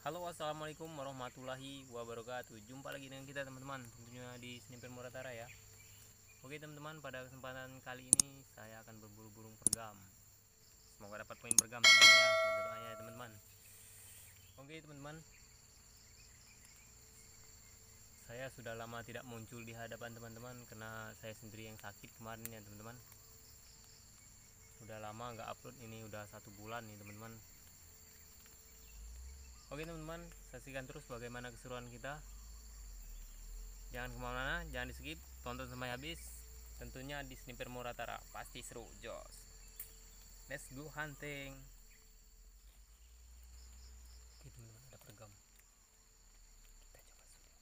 Halo, assalamualaikum warahmatullahi wabarakatuh. Jumpa lagi dengan kita teman-teman, tentunya di Sniper Muratara ya. Oke teman-teman, pada kesempatan kali ini saya akan berburu burung pergam. Semoga dapat poin pergam tentunya, berdoa ya teman-teman. Oke teman-teman, saya sudah lama tidak muncul di hadapan teman-teman karena saya sendiri yang sakit kemarin ya teman-teman. Udah lama nggak upload, ini udah 1 bulan nih teman-teman. Oke teman-teman, saksikan terus bagaimana keseruan kita. Jangan kemana-mana, jangan di skip, tonton sampai habis. Tentunya di Sniper Muratara, pasti seru, jos. Let's go hunting. Oke teman-teman, ada pergam. Kita coba sudah.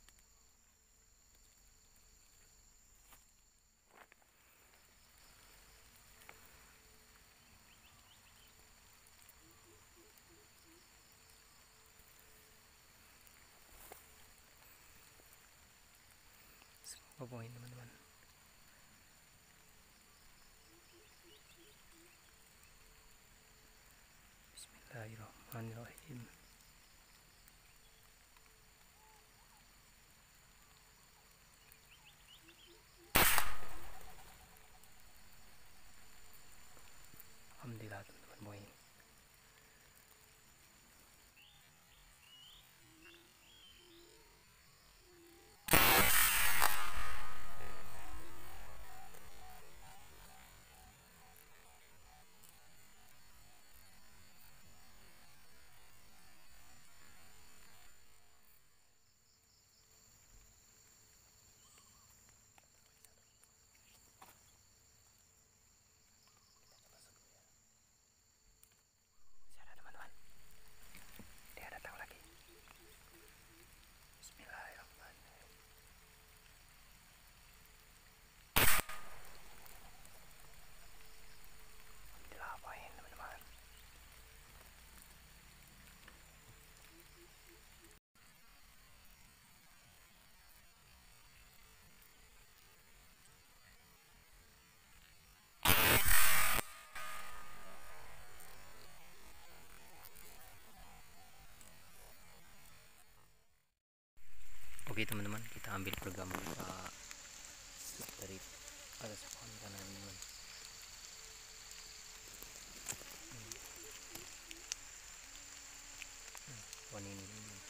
Poin teman-teman. Bismillahirrahmanirrahim. Alhamdulillah teman-teman, poin. Oke teman-teman, kita ambil pergam dari atas pohon kanan teman-teman. Pohon ini teman-teman.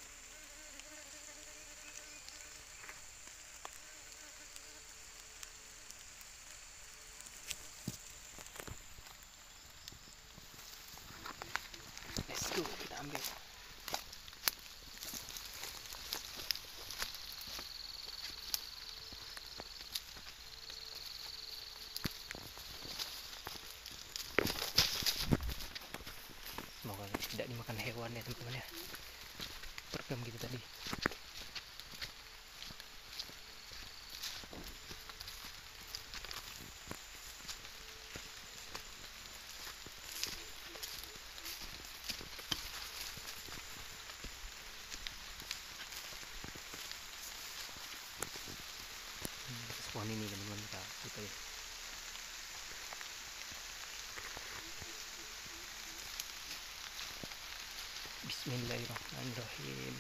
Let's go, kita ambil. Semoga tidak dimakan hewan ya teman-teman ya. pergam kita tadi. Pohon ini teman-teman kita ya. Bismillahirrahmanirrahim.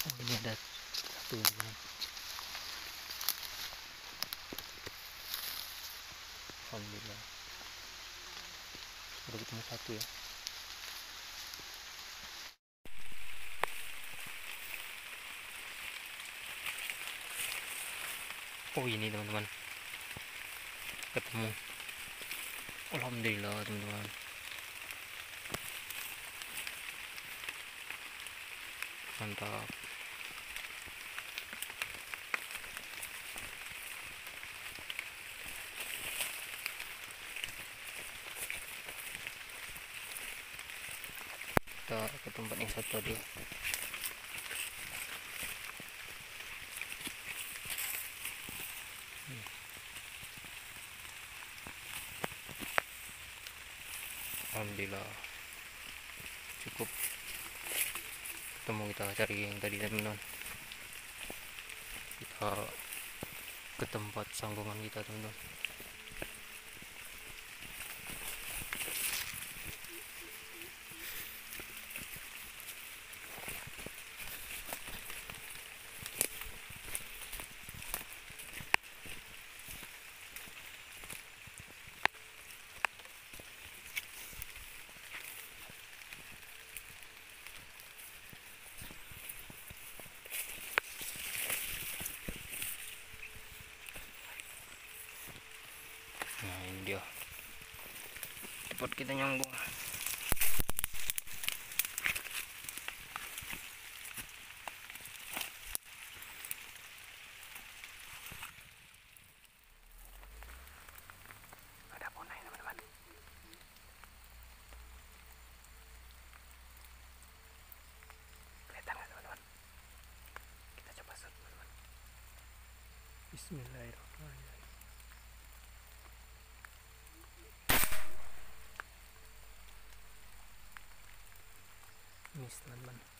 Oh, ini ada satu teman. Alhamdulillah baru ketemu satu ya. Oh ini teman-teman ketemu. Alhamdulillah teman-teman. Mantap. Kita ke tempat yang satu tadi. Alhamdulillah cukup ketemu. Kita cari yang tadi teman-teman. Kita ke tempat sanggungan kita teman-teman. Nah ini dia tempat kita nyambung. Ada punai teman-teman. Kelihatan nggak teman-teman? Kita coba shoot teman-teman. Bismillahirrahmanirrahim. Ini teman-teman.